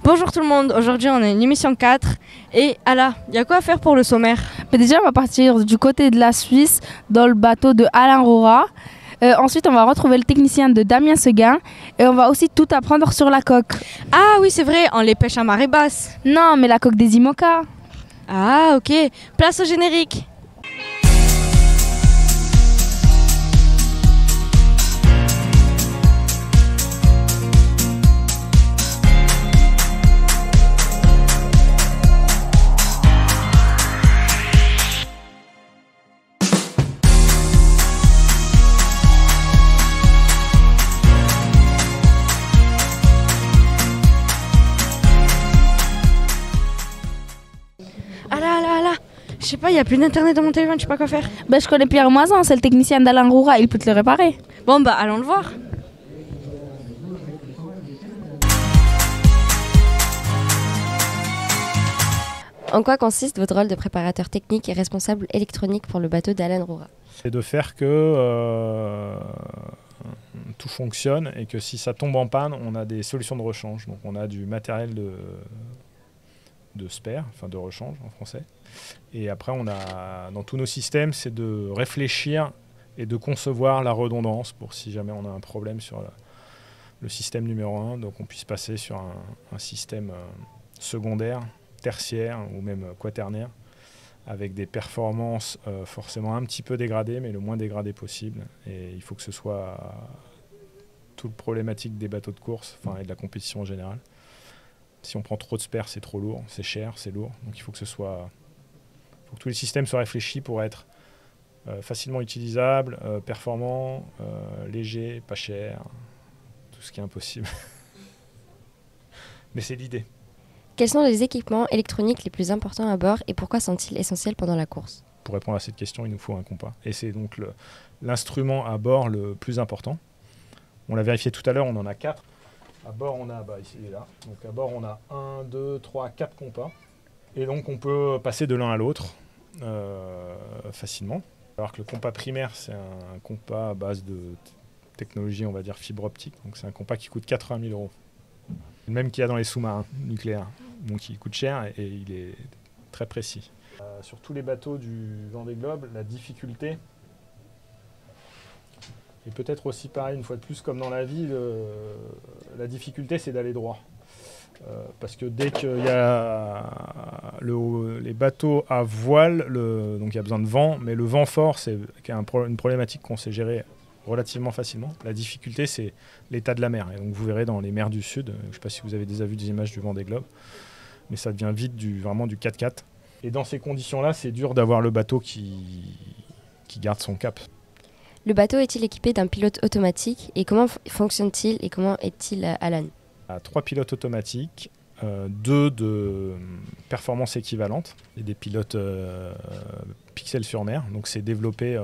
Bonjour tout le monde, aujourd'hui on a une émission 4 et Ala, il y a quoi à faire pour le sommaire? Mais déjà, on va partir du côté de la Suisse dans le bateau de Alain Rora. Ensuite, on va retrouver le technicien de Damien Seguin et on va aussi tout apprendre sur la coque. Ah oui c'est vrai, on les pêche à marée basse. Non, mais la coque des IMOCA. Ah ok, place au générique. Je sais pas, il y a plus d'internet dans mon téléphone, je sais pas quoi faire. Ben, je connais Pierre Moisan, c'est le technicien d'Alain Rora, il peut te le réparer. Bon bah allons le voir. En quoi consiste votre rôle de préparateur technique et responsable électronique pour le bateau d'Alain Rora? C'est de faire que tout fonctionne et que si ça tombe en panne, on a des solutions de rechange. Donc on a du matériel de spare, enfin de rechange en français. Et après, on a dans tous nos systèmes, c'est de réfléchir et de concevoir la redondance pour si jamais on a un problème sur le système numéro 1, donc on puisse passer sur un système secondaire, tertiaire ou même quaternaire, avec des performances forcément un petit peu dégradées, mais le moins dégradées possible. Et il faut que ce soit toute problématique des bateaux de course, et de la compétition en général. Si on prend trop de spares, c'est trop lourd, c'est cher, c'est lourd. Donc il faut que tous les systèmes soient réfléchis pour être facilement utilisables, performants, légers, pas chers, tout ce qui est impossible. Mais c'est l'idée. Quels sont les équipements électroniques les plus importants à bord et pourquoi sont-ils essentiels pendant la course? Pour répondre à cette question, il nous faut un compas. Et c'est donc l'instrument à bord le plus important. On l'a vérifié tout à l'heure, on en a 4. À bord, on a, ici et là. Donc à bord, on a 1, 2, 3, 4 compas. Et donc on peut passer de l'un à l'autre facilement. Alors que le compas primaire, c'est un compas à base de technologie, on va dire fibre optique. Donc c'est un compas qui coûte 80 000 €. Le même qu'il y a dans les sous-marins nucléaires. Donc il coûte cher et il est très précis. Sur tous les bateaux du Vendée Globe, la difficulté et peut-être aussi pareil, une fois de plus, comme dans la vie, la difficulté, c'est d'aller droit. Parce que dès qu'il y a les bateaux à voile, donc il y a besoin de vent, mais le vent fort, c'est une problématique qu'on sait gérer relativement facilement. La difficulté, c'est l'état de la mer. Et donc vous verrez dans les mers du Sud, je ne sais pas si vous avez déjà vu des images du Vendée Globe, mais ça devient vite vraiment du 4x4. Et dans ces conditions-là, c'est dur d'avoir le bateau qui garde son cap. Le bateau est-il équipé d'un pilote automatique et comment fonctionne-t-il et comment est-il Alan? Il y a 3 pilotes automatiques, 2 de performance équivalente et des pilotes pixels sur mer. Donc c'est développé,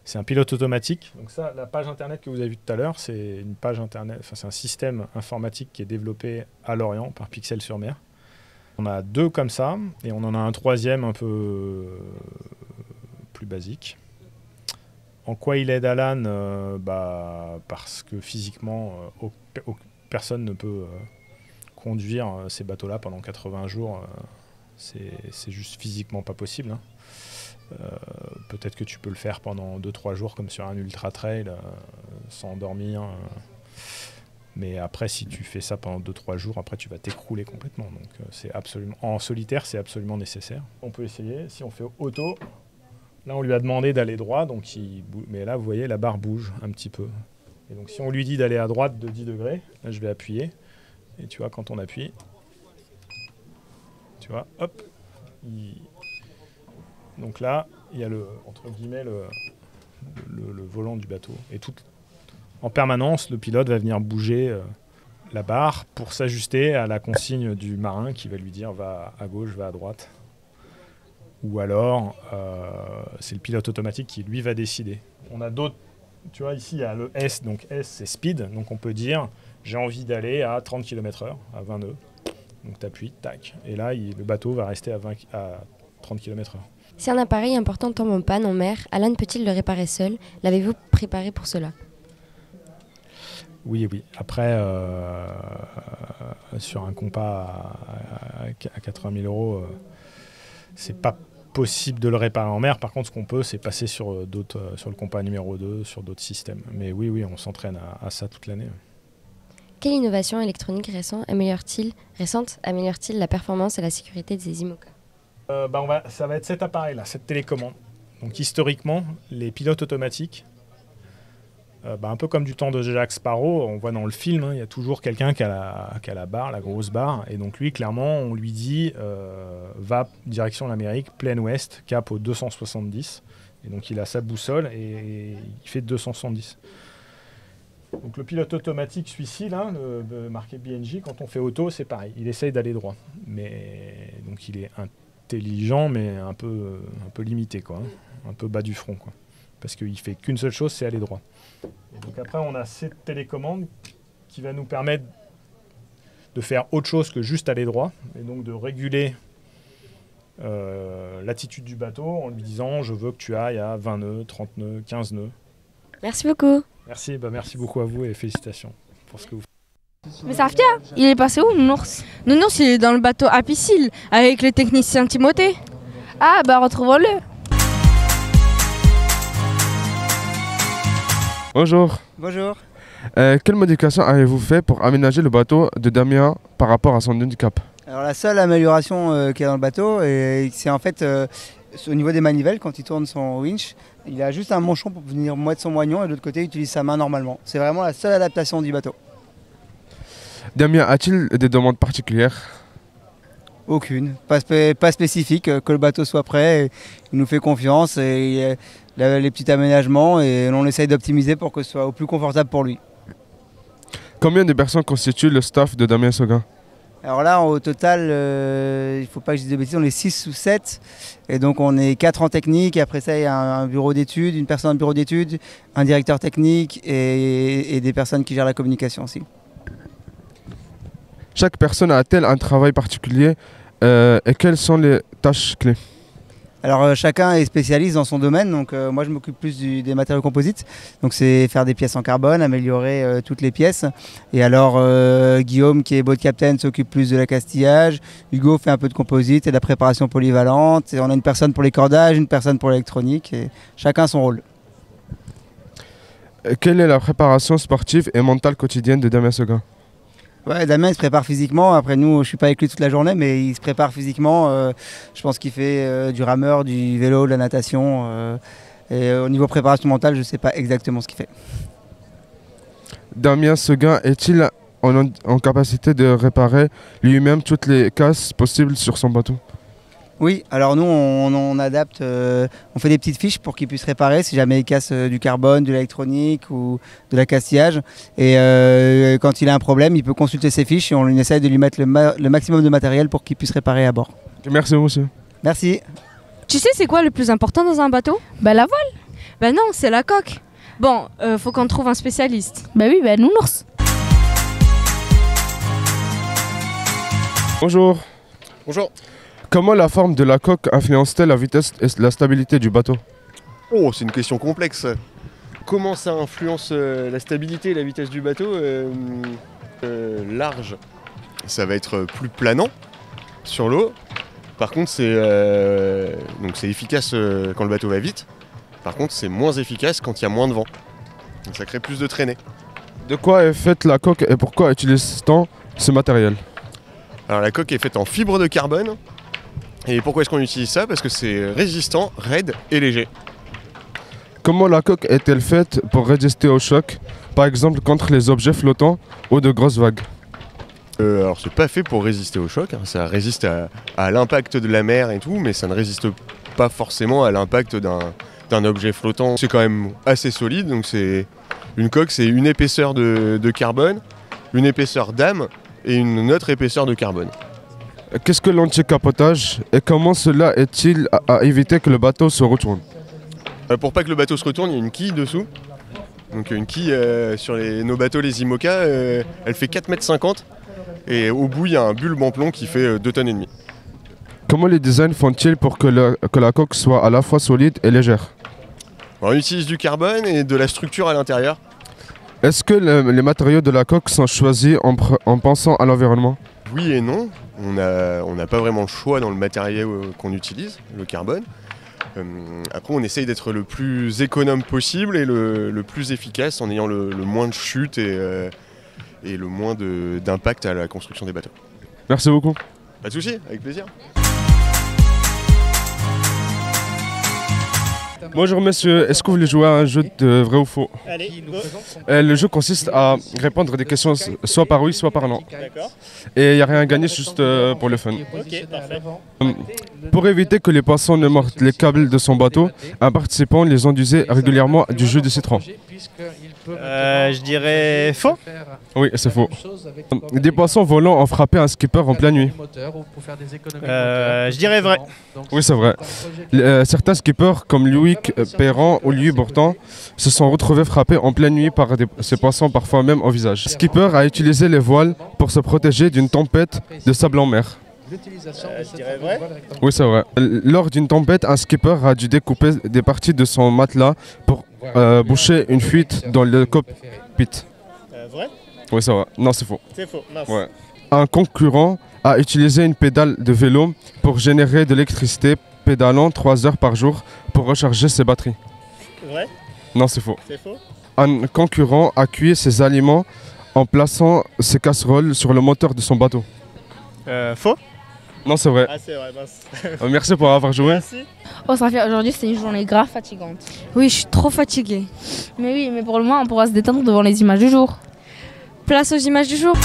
c'est un pilote automatique. Donc ça, la page internet que vous avez vue tout à l'heure, c'est une page internet, c'est un système informatique qui est développé à Lorient par Pixel sur mer. On a 2 comme ça et on en a un 3e un peu plus basique. En quoi il aide Alan? Parce que physiquement, personne ne peut conduire ces bateaux-là pendant 80 jours. C'est juste physiquement pas possible. Peut-être que tu peux le faire pendant 2-3 jours, comme sur un ultra trail, sans dormir. Mais après, si tu fais ça pendant 2-3 jours, après tu vas t'écrouler complètement. Donc, en solitaire, c'est absolument nécessaire. On peut essayer. Si on fait auto, là on lui a demandé d'aller droit, mais là vous voyez la barre bouge un petit peu. Et donc si on lui dit d'aller à droite de 10 degrés, là je vais appuyer. Et tu vois, quand on appuie, tu vois, hop. Donc là, il y a entre guillemets le volant du bateau. Et en permanence, le pilote va venir bouger la barre pour s'ajuster à la consigne du marin qui va lui dire va à gauche, va à droite. Ou alors, c'est le pilote automatique qui, lui, va décider. On a d'autres, tu vois, ici, il y a le S. Donc S, c'est speed. Donc on peut dire, j'ai envie d'aller à 30 km/h, à 20 nœuds. Donc tu appuies, tac. Et là, le bateau va rester à 30 km/h. Si un appareil important tombe en panne en mer, Alan peut-il le réparer seul? L'avez-vous préparé pour cela? Oui, oui. Après, sur un compas à 80 000 euros, c'est pas possible de le réparer en mer. Par contre, ce qu'on peut, c'est passer sur le compas numéro 2, sur d'autres systèmes. Mais oui, oui, on s'entraîne à ça toute l'année. Quelle innovation électronique récente améliore-t-il la performance et la sécurité de ces IMOCA? Ça va être cet appareil-là, cette télécommande. Donc historiquement, les pilotes automatiques, un peu comme du temps de Jack Sparrow, on voit dans le film, il y a toujours quelqu'un qui a la barre, la grosse barre. Et donc lui, clairement, on lui dit va direction l'Amérique, plein ouest, cap au 270. Et donc il a sa boussole et il fait 270. Donc le pilote automatique, celui-ci, là, marqué BNJ, quand on fait auto, c'est pareil. Il essaye d'aller droit. Mais donc il est intelligent, mais un peu limité, quoi, un peu bas du front, quoi. Parce qu'il fait qu'une seule chose, c'est aller droit. Et donc après, on a cette télécommande qui va nous permettre de faire autre chose que juste aller droit, et donc de réguler l'attitude du bateau en lui disant je veux que tu ailles à 20 nœuds, 30 nœuds, 15 nœuds. Merci beaucoup. Merci beaucoup à vous et félicitations pour ce que vous faites. Mais Safia, il est passé où, Nounours? Nounours, il est dans le bateau Apicil avec le technicien Timothée. Ah, retrouvons-le. Bonjour. Bonjour. Quelle modification avez-vous fait pour aménager le bateau de Damien par rapport à son handicap? Alors la seule amélioration qu'il y a dans le bateau, c'est en fait au niveau des manivelles, quand il tourne son winch, il a juste un manchon pour venir mettre son moignon et de l'autre côté il utilise sa main normalement. C'est vraiment la seule adaptation du bateau. Damien a-t-il des demandes particulières? Aucune, pas spécifique, que le bateau soit prêt, il nous fait confiance et les petits aménagements et on essaye d'optimiser pour que ce soit au plus confortable pour lui. Combien de personnes constituent le staff de Damien Seguin? Alors là, au total, il ne faut pas que je dise de bêtises, on est 6 ou 7. Et donc on est 4 en technique. Et après ça, il y a un bureau d'études, une personne en bureau d'études, un directeur technique et des personnes qui gèrent la communication aussi. Chaque personne a-t-elle un travail particulier et quelles sont les tâches clés? Alors chacun est spécialiste dans son domaine, donc moi je m'occupe plus des matériaux composites, donc c'est faire des pièces en carbone, améliorer toutes les pièces. Et alors Guillaume qui est boat captain s'occupe plus de l'accastillage, Hugo fait un peu de composite et de la préparation polyvalente, et on a une personne pour les cordages, une personne pour l'électronique, et chacun son rôle. Quelle est la préparation sportive et mentale quotidienne de Damien Seguin? Ouais, Damien il se prépare physiquement, après nous je ne suis pas avec lui toute la journée mais il se prépare physiquement, je pense qu'il fait du rameur, du vélo, de la natation et au niveau préparation mentale je ne sais pas exactement ce qu'il fait. Damien Seguin est-il en capacité de réparer lui-même toutes les casses possibles sur son bateau? Oui, alors nous on adapte, on fait des petites fiches pour qu'il puisse réparer si jamais il casse du carbone, de l'électronique ou de l'accastillage. Et quand il a un problème, il peut consulter ses fiches et on essaye de lui mettre le maximum de matériel pour qu'il puisse réparer à bord. Merci monsieur. Merci. Tu sais c'est quoi le plus important dans un bateau? La voile. Non, c'est la coque. Bon, faut qu'on trouve un spécialiste. Oui, Nounours. Bonjour. Bonjour. Comment la forme de la coque influence-t-elle la vitesse et la stabilité du bateau? Oh, c'est une question complexe. Comment ça influence la stabilité et la vitesse du bateau? Large, ça va être plus planant sur l'eau. Par contre, c'est efficace quand le bateau va vite. Par contre, c'est moins efficace quand il y a moins de vent. Donc ça crée plus de traînées. De quoi est faite la coque et pourquoi utilise-t-on ce matériel? Alors la coque est faite en fibre de carbone. Et pourquoi est-ce qu'on utilise ça? Parce que c'est résistant, raide et léger. Comment la coque est-elle faite pour résister au choc, par exemple contre les objets flottants ou de grosses vagues? Alors c'est pas fait pour résister au choc, hein. Ça résiste à l'impact de la mer et tout, mais ça ne résiste pas forcément à l'impact d'un objet flottant. C'est quand même assez solide, donc c'est une coque, c'est une épaisseur de carbone, une épaisseur d'âme et une autre épaisseur de carbone. Qu'est-ce que l'anti-capotage et comment cela est-il à éviter que le bateau se retourne? Pour pas que le bateau se retourne, il y a une quille dessous. Donc une quille sur nos bateaux, les IMOCA, elle fait 4,50 m et au bout il y a un bulbe en plomb qui fait 2,5 tonnes. Comment les designs font-ils pour que la coque soit à la fois solide et légère? On utilise du carbone et de la structure à l'intérieur. Est-ce que les matériaux de la coque sont choisis en pensant à l'environnement? Oui et non. On n'a pas vraiment le choix dans le matériau qu'on utilise, le carbone. Après, on essaye d'être le plus économe possible et le plus efficace en ayant le moins de chutes et le moins d'impact à la construction des bateaux. Merci beaucoup. Pas de souci, avec plaisir. Bonjour monsieur, est-ce que vous voulez jouer à un jeu de vrai ou faux? Allez, go. Le jeu consiste à répondre à des questions soit par oui, soit par non. D'accord. Et il n'y a rien à gagner, juste pour le fun. Ok, parfait. Pour éviter que les poissons ne mordent les câbles de son bateau, un participant les induisait régulièrement du jus de citron. Je dirais faux. Oui, c'est faux. Des poissons volants ont frappé un skipper en pleine nuit. Je dirais vrai. Oui, c'est vrai. Certains skippers, comme Louis Perrand ou Louis Bourton, se sont retrouvés frappés en pleine nuit par ces poissons, parfois même au visage. Le skipper a utilisé les voiles pour se protéger d'une tempête de sable en mer. Je dirais vrai. Oui, c'est vrai. Lors d'une tempête, un skipper a dû découper des parties de son matelas pour boucher une fuite dans le cockpit. Vrai. Oui, c'est vrai. Non, c'est faux. C'est faux. Mince. Ouais. Un concurrent a utilisé une pédale de vélo pour générer de l'électricité, pédalant 3 heures par jour pour recharger ses batteries. Vrai. Non, c'est faux. C'est faux. Un concurrent a cuit ses aliments en plaçant ses casseroles sur le moteur de son bateau. Faux. Non, c'est vrai. Ah, c'est vrai, mince. Merci pour avoir joué. Merci. Oh Safia, aujourd'hui c'est une journée grave fatigante. Oui, je suis trop fatiguée. Mais oui, mais pour le moins on pourra se détendre devant les images du jour. Place aux images du jour.